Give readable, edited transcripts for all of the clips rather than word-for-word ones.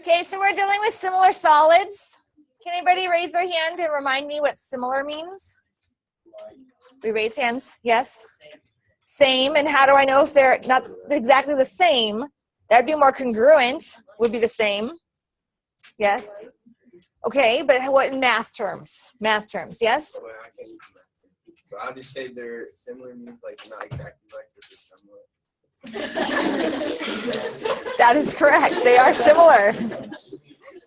Okay, so we're dealing with similar solids. Can anybody raise their hand and remind me what similar means? We raise hands, yes? Same, and how do I know if they're not exactly the same? That'd be more congruent, would be the same. Yes? Okay, but what in math terms? Math terms, yes? Well, I can't use math. But I'll just say they're similar means like not exactly like, but they're somewhat. That is correct. They are similar.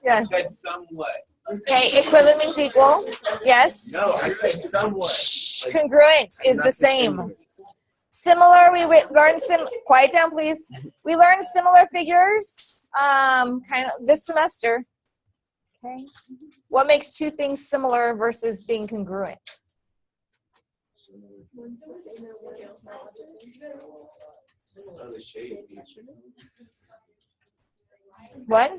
Yes. I said somewhat. Okay, equivalent means equal. Yes. No, I said somewhat. Shh, Like, congruent is the same. Similar, we learned quiet down please. We learned similar figures kind of this semester. Okay. What makes two things similar versus being congruent? What?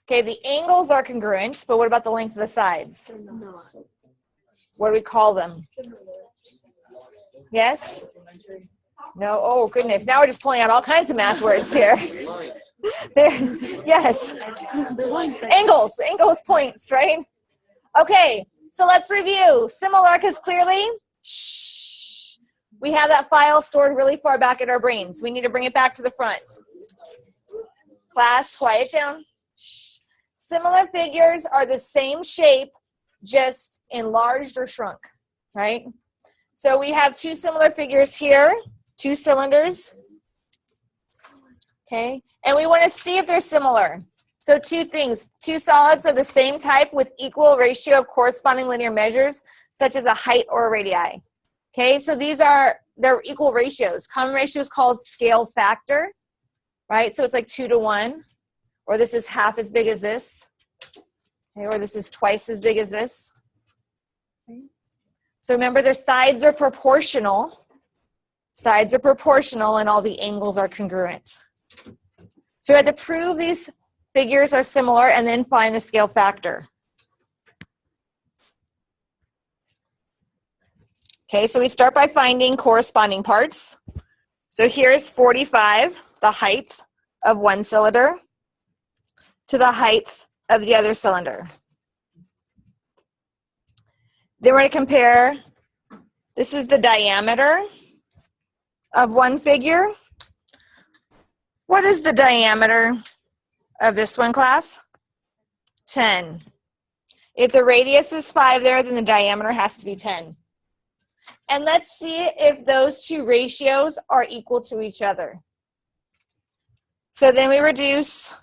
Okay, the angles are congruent, but what about the length of the sides? What do we call them? Yes? No? Oh, goodness. Now we're just pulling out all kinds of math words here. There, yes. Angles. Angles, points, right? Okay, so let's review. Similar, because clearly, shh, we have that file stored really far back in our brains. We need to bring it back to the front. Class, quiet down. Shh. Similar figures are the same shape, just enlarged or shrunk, right? So we have two similar figures here, two cylinders, okay? And we want to see if they're similar. So two things, two solids of the same type with equal ratio of corresponding linear measures, such as a height or a radii. Okay, so they're equal ratios. Common ratio is called scale factor, right? So it's like 2 to 1, or this is half as big as this, okay, or this is twice as big as this. Okay. So remember, their sides are proportional. Sides are proportional, and all the angles are congruent. So we had to prove these figures are similar and then find the scale factor. Okay, so we start by finding corresponding parts. So here's 45, the height of one cylinder, to the height of the other cylinder. Then we're going to compare, this is the diameter of one figure. What is the diameter of this one, class? 10. If the radius is 5 there, then the diameter has to be 10. And let's see if those two ratios are equal to each other. So then we reduce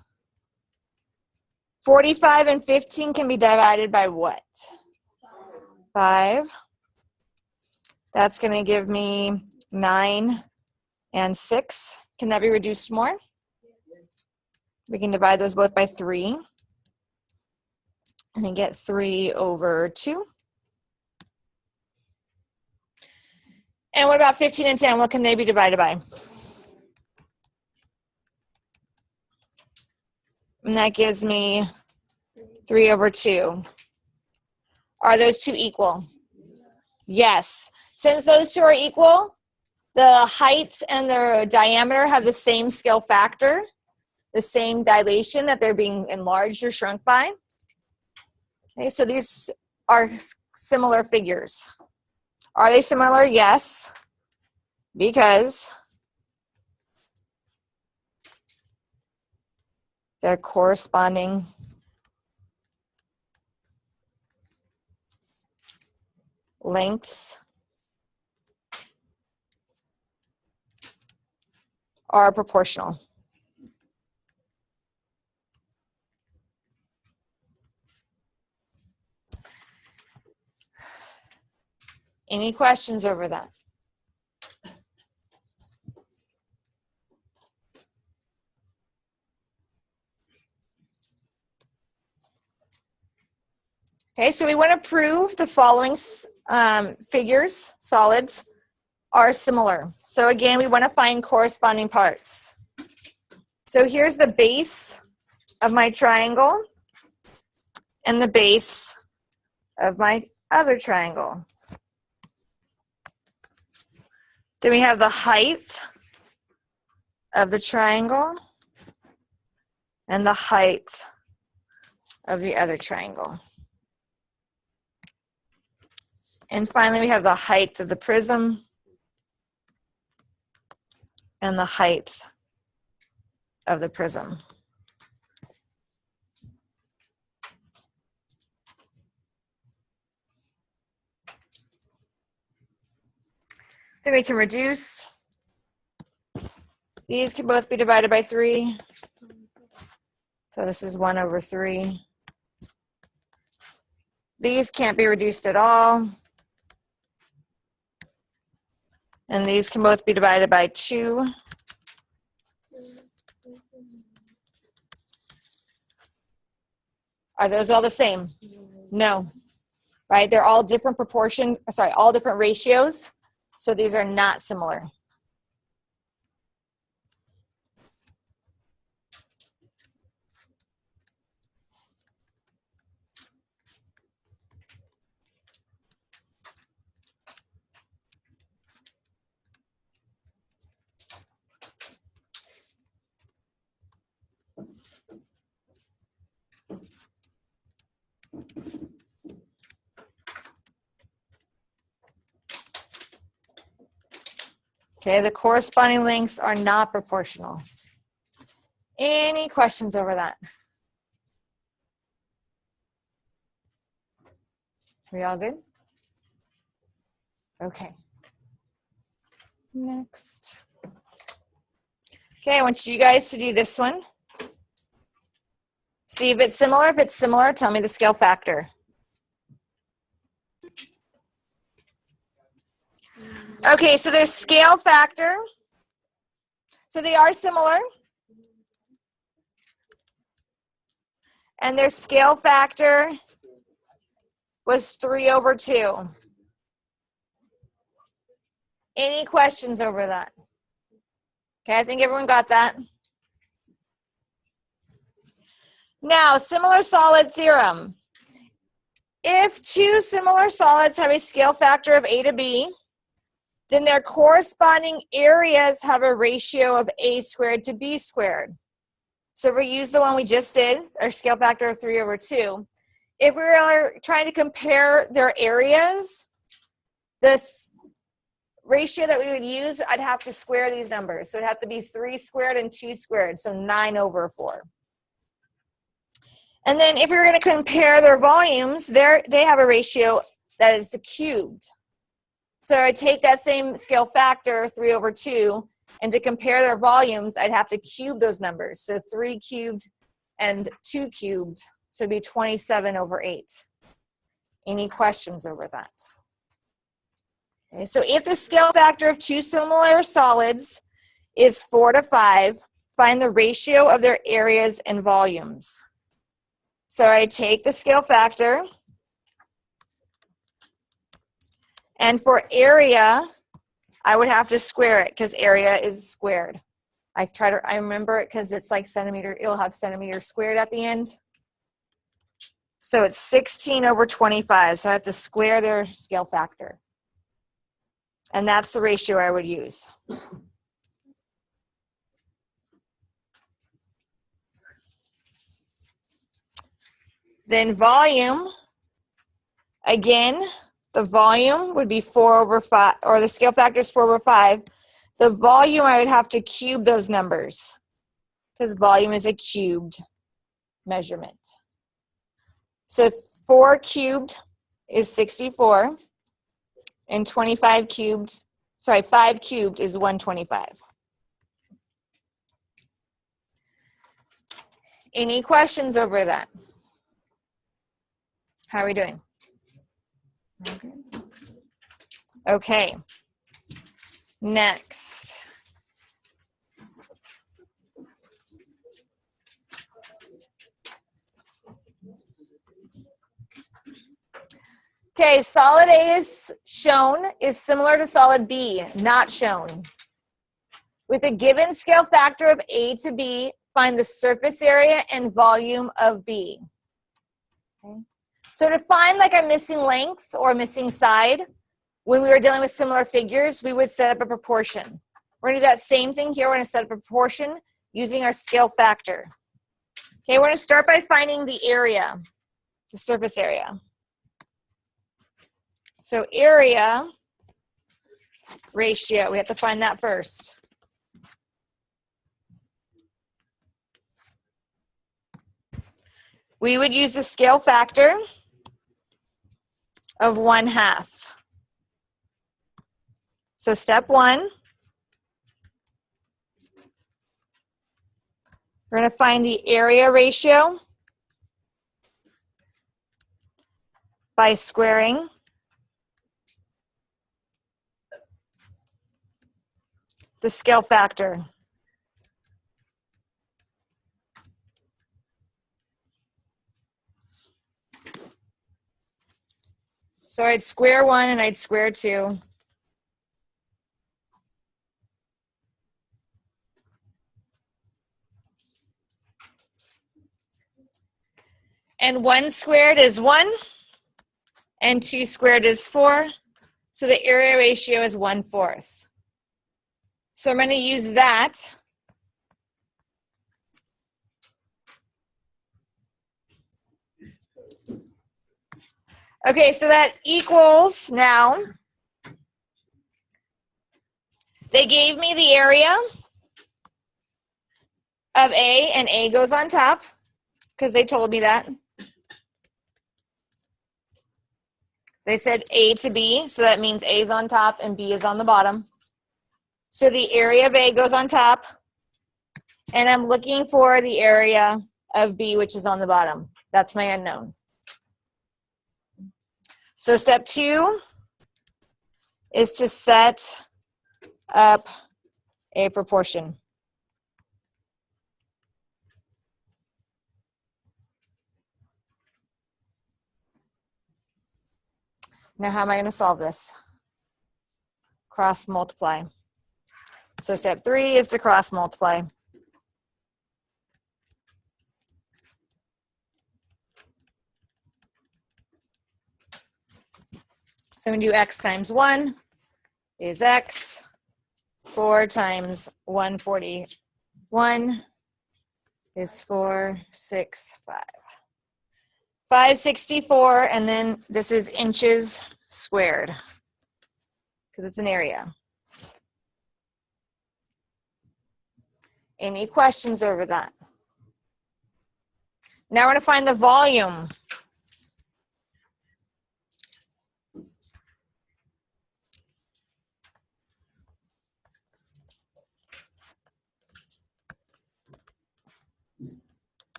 45 and 15 can be divided by what? 5. That's going to give me 9 and 6. Can that be reduced more? We can divide those both by 3. And then get 3 over 2. And what about 15 and 10? What can they be divided by? And that gives me 3 over 2. Are those two equal? Yes. Since those two are equal, the height and the diameter have the same scale factor, the same dilation that they're being enlarged or shrunk by. Okay, so these are similar figures. Are they similar? Yes, because their corresponding lengths are proportional. Any questions over that? Okay, so we want to prove the following figures, solids, are similar. So again, we want to find corresponding parts. So here's the base of my triangle and the base of my other triangle. Then we have the height of the triangle and the height of the other triangle. And finally, we have the height of the prism and the height of the prism. Then we can reduce. These can both be divided by 3. So this is 1 over 3. These can't be reduced at all. And these can both be divided by 2. Are those all the same? No. Right? They're all different proportions, sorry, all different ratios. So these are not similar. Okay, the corresponding lengths are not proportional. Any questions over that? Are we all good? Okay. Next. Okay, I want you guys to do this one. See if it's similar. If it's similar, tell me the scale factor. Okay, so there's scale factor. So they are similar. And their scale factor was 3 over 2. Any questions over that? Okay, I think everyone got that. Now, similar solid theorem. If 2 similar solids have a scale factor of A to B, then their corresponding areas have a ratio of A squared to B squared. So if we use the one we just did, our scale factor of 3 over 2, if we were trying to compare their areas, this ratio that we would use, I'd have to square these numbers. So it'd have to be 3 squared and 2 squared, so 9 over 4. And then if we were going to compare their volumes, they have a ratio that is cubed. So I'd take that same scale factor, 3 over 2, and to compare their volumes, I'd have to cube those numbers. So 3 cubed and 2 cubed, so it'd be 27 over 8. Any questions over that? Okay, so if the scale factor of 2 similar solids is 4 to 5, find the ratio of their areas and volumes. So I take the scale factor, and for area, I would have to square it because area is squared. I remember it because it's like centimeter, it'll have centimeters squared at the end. So it's 16 over 25, so I have to square their scale factor. And that's the ratio I would use. Then volume, again, the volume would be 4 over 5, or the scale factor is 4 over 5. The volume, I would have to cube those numbers because volume is a cubed measurement. So 4 cubed is 64, and 5 cubed is 125. Any questions over that? How are we doing? Okay. Next. Okay, solid A is shown is similar to solid B, not shown. With a given scale factor of A to B, find the surface area and volume of B. Okay. So to find like a missing length or missing side, when we were dealing with similar figures, we would set up a proportion. We're going to do that same thing here. We're going to set a proportion using our scale factor. Okay, we're going to start by finding the area, the surface area. So area ratio, we have to find that first. We would use the scale factor of 1/2. So step 1, we're going to find the area ratio by squaring the scale factor. So I'd square 1 and I'd square 2. And 1 squared is 1, and 2 squared is 4. So the area ratio is 1/4. So I'm going to use that okay, so that equals now, they gave me the area of A, and A goes on top because they told me that. They said A to B, so that means A is on top and B is on the bottom. So the area of A goes on top, and I'm looking for the area of B, which is on the bottom. That's my unknown. So step 2 is to set up a proportion. Now, how am I going to solve this? Cross multiply. So step 3 is to cross multiply. So I'm going to do x times 1 is x. 4 times 141 is 465. 564, and then this is inches squared because it's an area. Any questions over that? Now we're going to find the volume.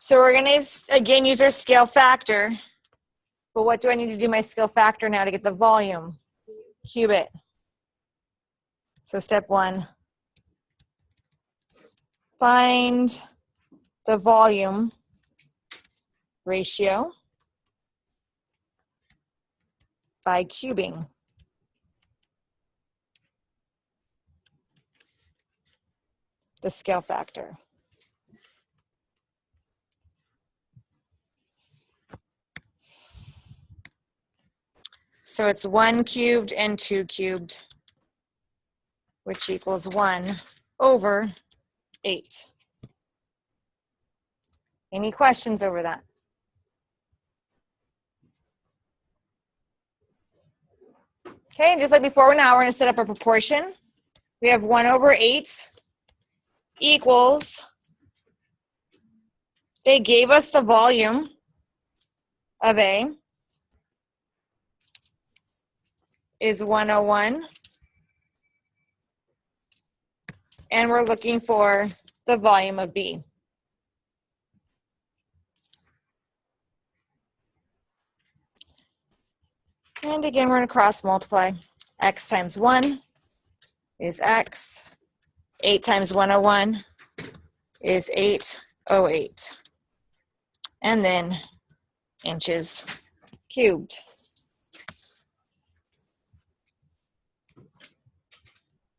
So we're going to, again, use our scale factor. But what do I need to do my scale factor now to get the volume? Cube it. So step 1, find the volume ratio by cubing. The scale factor. So it's 1 cubed and 2 cubed, which equals 1/8. Any questions over that? Okay, just like before, now we're going to set up a proportion. We have 1/8 equals, they gave us the volume of A is 101, and we're looking for the volume of B. And again, we're going to cross multiply. X times 1 is X. 8 times 101 is 808. And then inches cubed.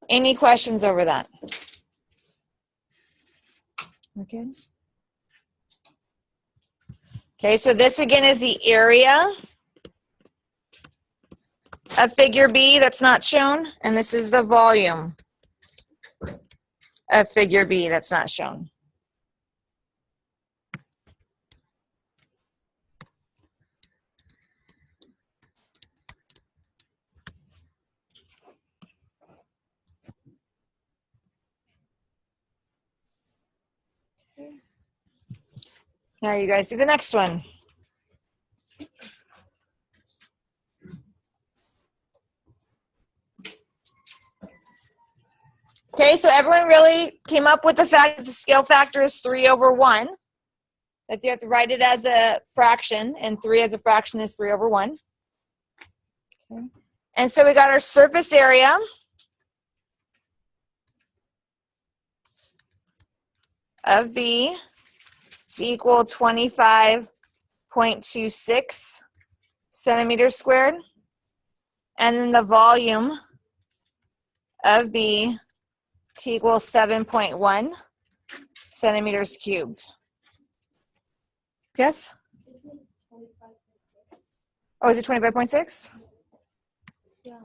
Any questions over that? Okay. Okay, so this again is the area of figure B that's not shown, and this is the volume of figure B that's not shown. Now you guys do the next one. Okay, so everyone really came up with the fact that the scale factor is 3/1, that you have to write it as a fraction, and 3 as a fraction is 3/1. Okay. And so we got our surface area. Of B is equal 25.26 centimeters squared. And then the volume of B to equal 7.1 centimeters cubed. Yes? Oh, is it 25.6? Yeah.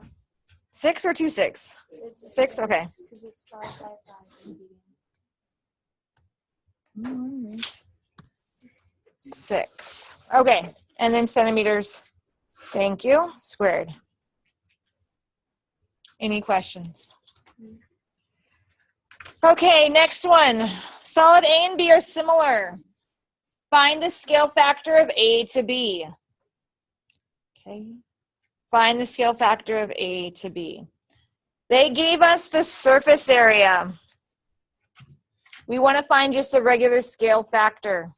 6 or 2.6? 6? Okay. Because it's 555. 6. Okay. And then centimeters, thank you, squared. Any questions? Okay, next one. Solid A and B are similar. Find the scale factor of A to B. Okay. Find the scale factor of A to B. They gave us the surface area. We want to find just the regular scale factor.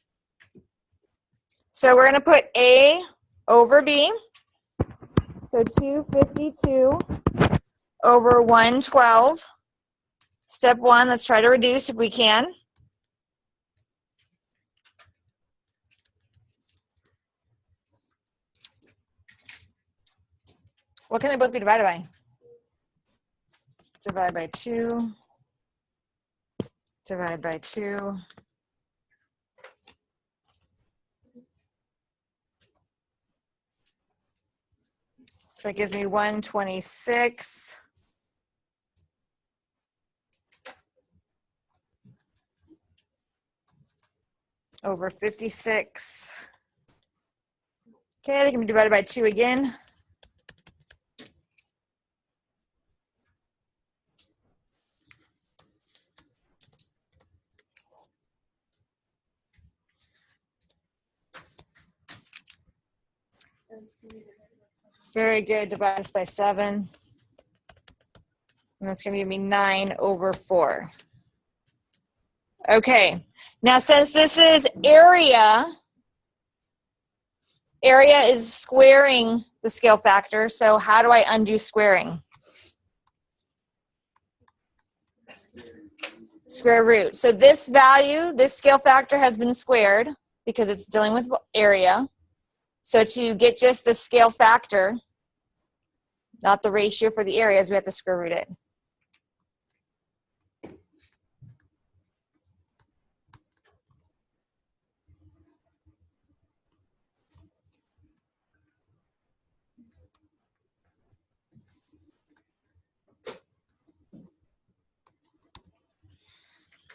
So we're going to put A over B. So 252 over 112. Step 1, let's try to reduce if we can. What can they both be divided by? Divide by 2. Divide by 2. So that gives me 126. Over 56. Okay, they can be divided by 2 again. Very good. Divide this by 7. And that's going to give me 9 over 4. Okay. Now, since this is area is squaring the scale factor. So how do I undo squaring? Square root. So this value, this scale factor has been squared because it's dealing with area. So to get just the scale factor, not the ratio for the areas, we have to square root it.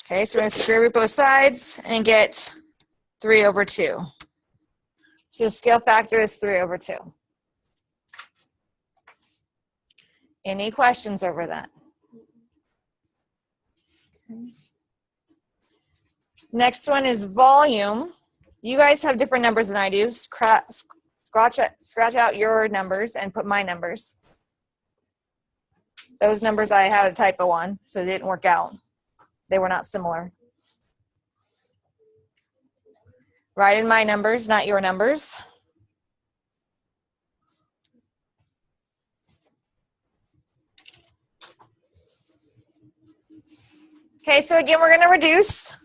Okay, so we're going to square root both sides and get 3 over 2. So the scale factor is 3 over 2. Any questions over that? Okay. Next one is volume. You guys have different numbers than I do. Scratch out your numbers and put my numbers. Those numbers I had a typo on, so they didn't work out. They were not similar. Write in my numbers, not your numbers. Okay, so again, we're going to reduce.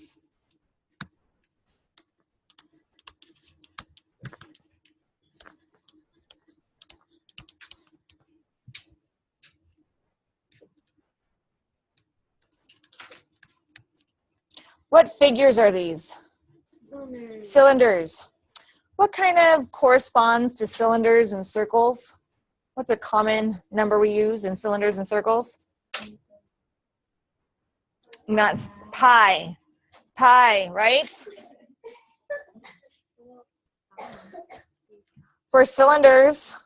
What figures are these? Cylinders. Cylinders. What kind of corresponds to cylinders and circles? What's a common number we use in cylinders and circles? not pi. Pi, right? For cylinders,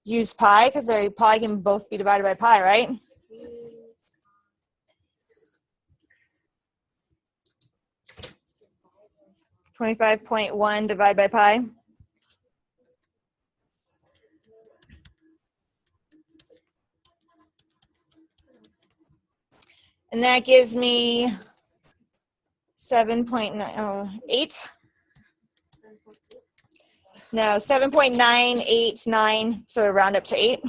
use pi because they probably can both be divided by pi, right? 25.1 divided by pi. And that gives me 7.8. No, 7.989. So round up to 8.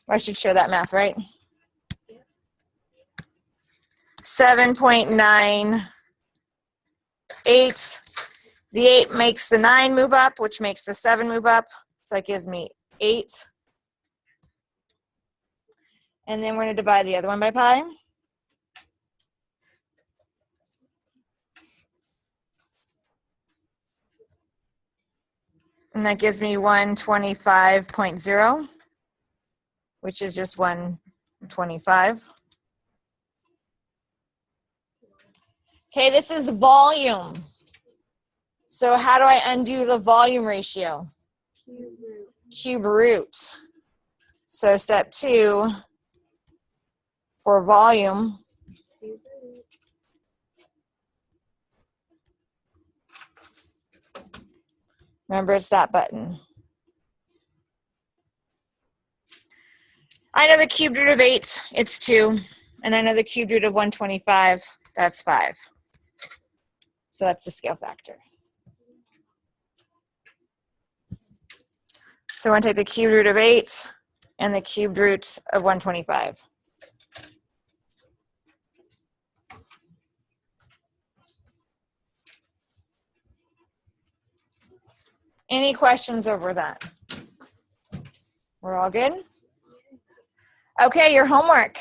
I should show that math, right? 7.98. The 8 makes the 9 move up, which makes the 7 move up. So that gives me 8. And then we're going to divide the other one by pi. And that gives me 125.0, which is just 125. Okay, this is volume. So how do I undo the volume ratio? Cube root. So step 2 for volume. Remember, it's that button. I know the cube root of 8, it's 2. And I know the cube root of 125, that's 5. So that's the scale factor. So I want to take the cube root of 8 and the cube root of 125. Any questions over that? We're all good? Okay, your homework.